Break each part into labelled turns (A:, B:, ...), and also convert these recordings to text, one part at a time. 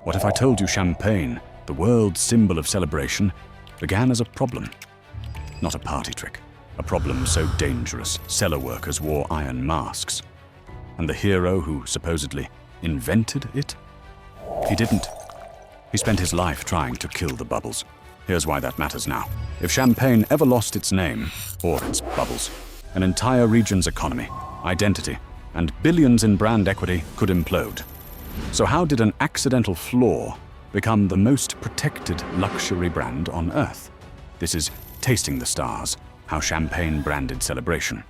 A: What if I told you champagne, the world's symbol of celebration, began as a problem? Not a party trick, a problem so dangerous cellar workers wore iron masks. And the hero who supposedly invented it? He didn't. He spent his life trying to kill the bubbles. Here's why that matters now. If champagne ever lost its name, or its bubbles, an entire region's economy, identity, and billions in brand equity could implode. So how did an accidental flaw become the most protected luxury brand on Earth? This is Tasting the Stars, how champagne branded celebration.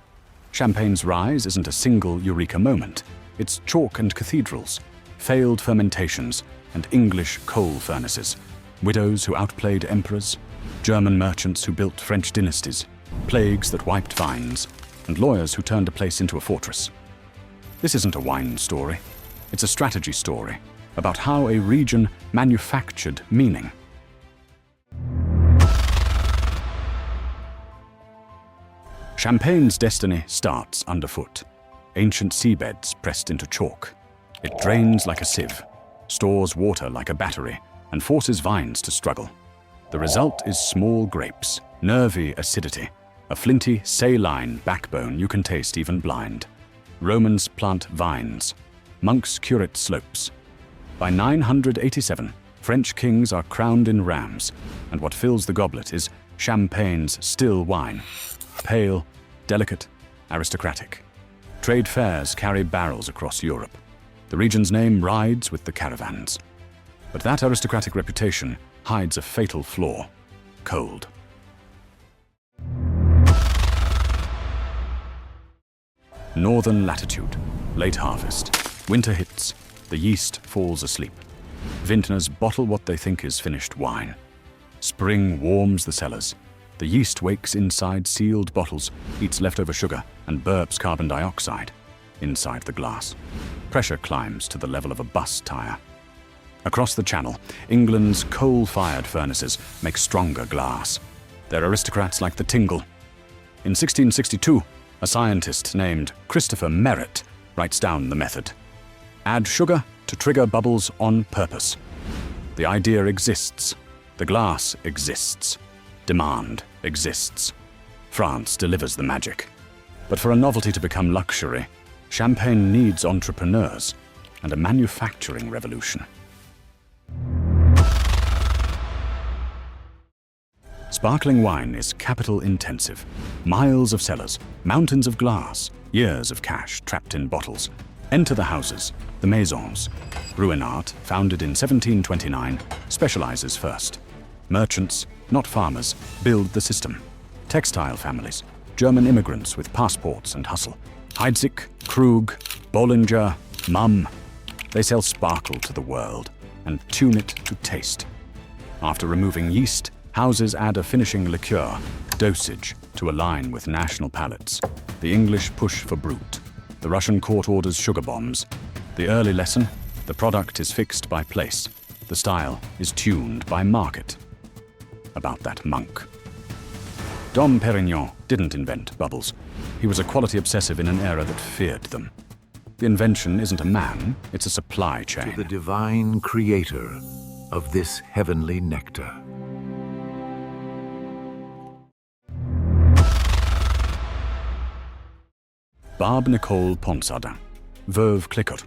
A: Champagne's rise isn't a single eureka moment. It's chalk and cathedrals, failed fermentations, and English coal furnaces, widows who outplayed emperors, German merchants who built French dynasties, plagues that wiped vines, and lawyers who turned a place into a fortress. This isn't a wine story. It's a strategy story about how a region manufactured meaning. Champagne's destiny starts underfoot. Ancient seabeds pressed into chalk. It drains like a sieve, stores water like a battery, and forces vines to struggle. The result is small grapes, nervy acidity, a flinty, saline backbone you can taste even blind. Romans plant vines. Monks curate slopes. By 987, French kings are crowned in rams, and what fills the goblet is champagne's still wine. Pale, delicate, aristocratic. Trade fairs carry barrels across Europe. The region's name rides with the caravans. But that aristocratic reputation hides a fatal flaw: cold. Northern latitude, late harvest. Winter hits, the yeast falls asleep. Vintners bottle what they think is finished wine. Spring warms the cellars. The yeast wakes inside sealed bottles, eats leftover sugar, and burps carbon dioxide inside the glass. Pressure climbs to the level of a bus tire. Across the Channel, England's coal-fired furnaces make stronger glass. They're aristocrats like the Tingle. In 1662, a scientist named Christopher Merritt writes down the method. Add sugar to trigger bubbles on purpose. The idea exists. The glass exists. Demand exists. France delivers the magic. But for a novelty to become luxury, champagne needs entrepreneurs and a manufacturing revolution. Sparkling wine is capital intensive. Miles of cellars, mountains of glass, years of cash trapped in bottles. Enter the houses, the Maisons. Ruinart, founded in 1729, specializes first. Merchants, not farmers, build the system. Textile families, German immigrants with passports and hustle. Heidsieck, Krug, Bollinger, Mumm. They sell sparkle to the world and tune it to taste. After removing yeast, houses add a finishing liqueur, dosage, to align with national palates. The English push for brut. The Russian court orders sugar bombs. The early lesson: the product is fixed by place. The style is tuned by market. About that monk. Dom Pérignon didn't invent bubbles. He was a quality obsessive in an era that feared them. The invention isn't a man, it's a supply chain.
B: To the divine creator of this heavenly nectar.
A: Barbe Nicole Ponsardin, Veuve Clicquot.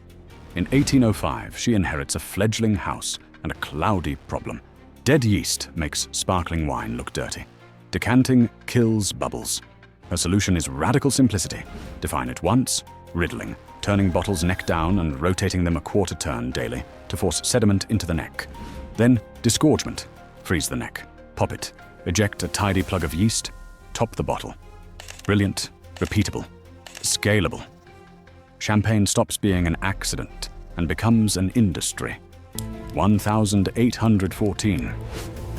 A: In 1805, she inherits a fledgling house and a cloudy problem. Dead yeast makes sparkling wine look dirty. Decanting kills bubbles. Her solution is radical simplicity. Define it once, riddling, turning bottles neck down and rotating them a quarter turn daily to force sediment into the neck. Then disgorgement. Freeze the neck. Pop it. Eject a tidy plug of yeast. Top the bottle. Brilliant, repeatable, scalable. Champagne stops being an accident and becomes an industry. 1814.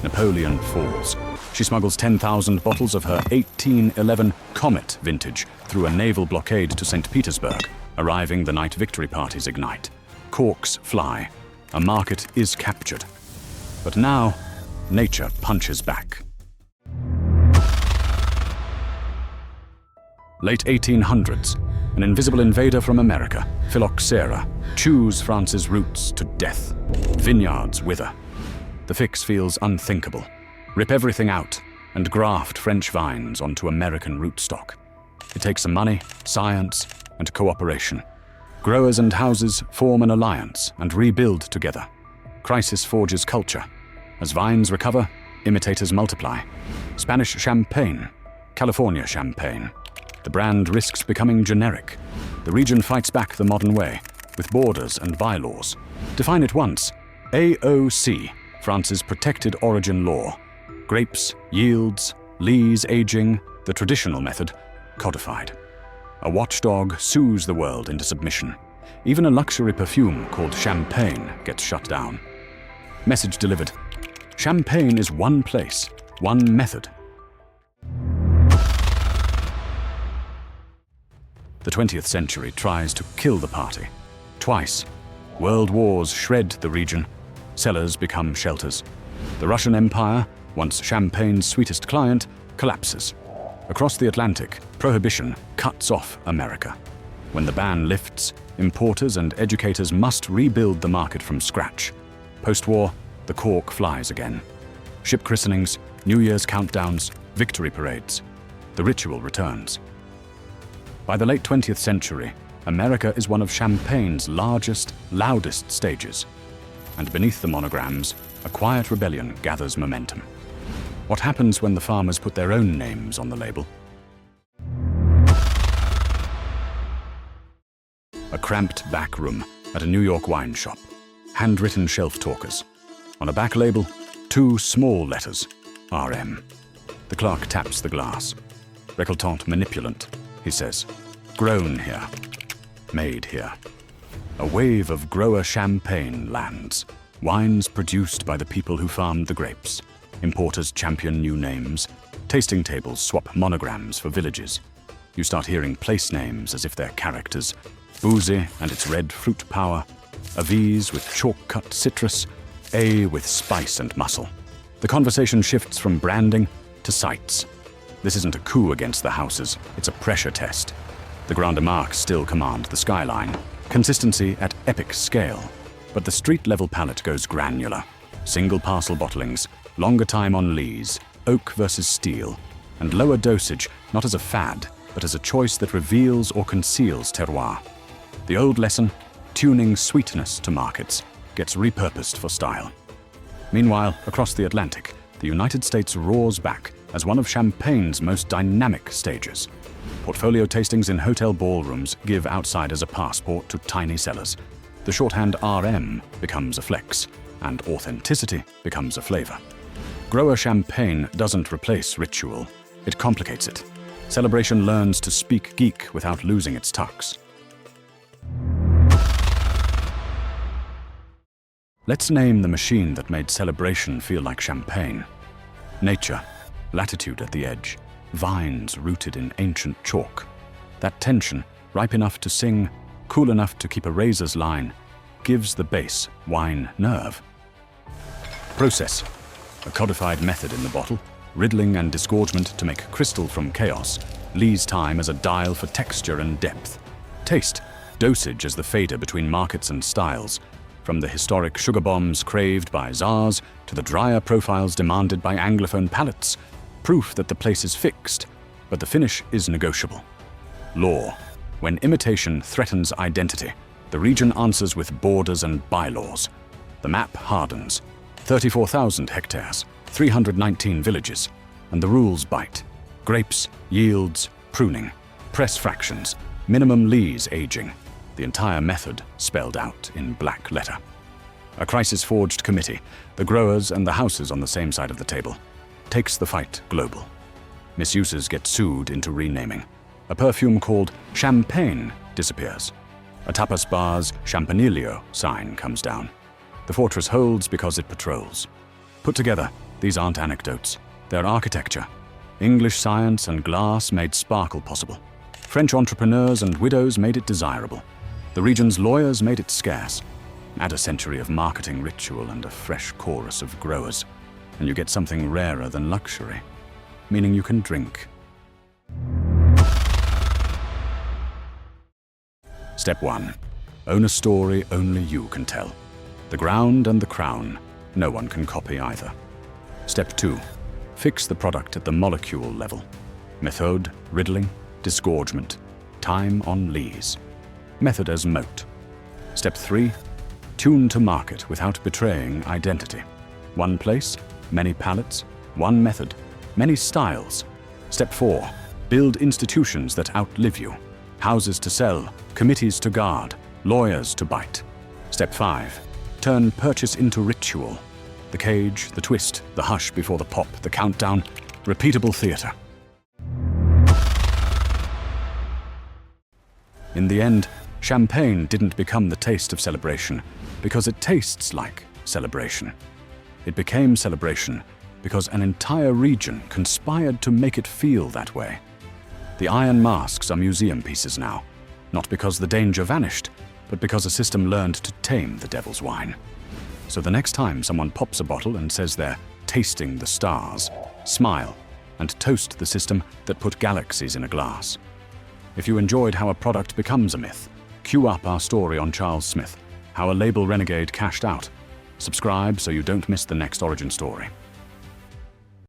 A: Napoleon falls. She smuggles 10,000 bottles of her 1811 Comet vintage through a naval blockade to St. Petersburg, arriving the night victory parties ignite. Corks fly. A market is captured. But now, nature punches back. Late 1800s, An invisible invader from America, phylloxera, chews France's roots to death. Vineyards wither. The fix feels unthinkable. Rip everything out and graft French vines onto American rootstock. It takes some money, science, and cooperation. Growers and houses form an alliance and rebuild together. Crisis forges culture. As vines recover, imitators multiply. Spanish champagne, California champagne. The brand risks becoming generic. The region fights back the modern way, with borders and bylaws. Define it once. AOC, France's protected origin law. Grapes, yields, lees aging, the traditional method, codified. A watchdog sues the world into submission. Even a luxury perfume called champagne gets shut down. Message delivered. Champagne is one place, one method. The 20th century tries to kill the party. Twice. World wars shred the region. Cellars become shelters. The Russian Empire, once champagne's sweetest client, collapses. Across the Atlantic, Prohibition cuts off America. When the ban lifts, importers and educators must rebuild the market from scratch. Post-war, the cork flies again. Ship christenings, New Year's countdowns, victory parades. The ritual returns. By the late 20th century, America is one of champagne's largest, loudest stages. And beneath the monograms, a quiet rebellion gathers momentum. What happens when the farmers put their own names on the label? A cramped back room at a New York wine shop. Handwritten shelf talkers. On a back label, 2 small letters, RM. The clerk taps the glass. Récoltant manipulant, he says. Grown here. Made here. A wave of grower champagne lands. Wines produced by the people who farmed the grapes. Importers champion new names. Tasting tables swap monograms for villages. You start hearing place names as if they're characters. Boozy and its red fruit power. Avis with chalk-cut citrus. A with spice and muscle. The conversation shifts from branding to sites. This isn't a coup against the houses, it's a pressure test. The Grande Marques still command the skyline. Consistency at epic scale. But the street-level palette goes granular. Single parcel bottlings, longer time on lees, oak versus steel, and lower dosage not as a fad, but as a choice that reveals or conceals terroir. The old lesson, tuning sweetness to markets, gets repurposed for style. Meanwhile, across the Atlantic, the United States roars back as one of champagne's most dynamic stages. Portfolio tastings in hotel ballrooms give outsiders a passport to tiny cellars. The shorthand RM becomes a flex, and authenticity becomes a flavor. Grower champagne doesn't replace ritual, it complicates it. Celebration learns to speak geek without losing its tux. Let's name the machine that made celebration feel like champagne. Nature, latitude at the edge, vines rooted in ancient chalk. That tension, ripe enough to sing, cool enough to keep a razor's line, gives the base wine nerve. Process, a codified method in the bottle, riddling and disgorgement to make crystal from chaos, lees time as a dial for texture and depth. Taste, dosage as the fader between markets and styles, from the historic sugar bombs craved by czars to the drier profiles demanded by Anglophone palates, proof that the place is fixed, but the finish is negotiable. Law, when imitation threatens identity, the region answers with borders and bylaws. The map hardens. 34,000 hectares, 319 villages, and the rules bite. Grapes, yields, pruning, press fractions, minimum lees aging, the entire method spelled out in black letter. A crisis-forged committee, the growers and the houses on the same side of the table, takes the fight global. Misuses get sued into renaming. A perfume called Champagne disappears. A tapas bar's Campanillo sign comes down. The fortress holds because it patrols. Put together, these aren't anecdotes. They're architecture. English science and glass made sparkle possible. French entrepreneurs and widows made it desirable. The region's lawyers made it scarce. Add a century of marketing ritual and a fresh chorus of growers, and you get something rarer than luxury, meaning you can drink. Step 1. Own a story only you can tell. The ground and the crown, no one can copy either. Step 2. Fix the product at the molecule level. Method, riddling, disgorgement. Time on lees. Method as moat. Step 3. Tune to market without betraying identity. One place, many palettes, one method, many styles. Step 4. Build institutions that outlive you. Houses to sell, committees to guard, lawyers to bite. Step 5. Turn purchase into ritual. The cage, the twist, the hush before the pop, the countdown, repeatable theater. In the end, champagne didn't become the taste of celebration because it tastes like celebration. It became celebration because an entire region conspired to make it feel that way. The iron masks are museum pieces now, not because the danger vanished, but because a system learned to tame the devil's wine. So the next time someone pops a bottle and says they're tasting the stars, smile and toast the system that put galaxies in a glass. If you enjoyed how a product becomes a myth, queue up our story on Charles Smith, how a label renegade cashed out. Subscribe so you don't miss the next origin story.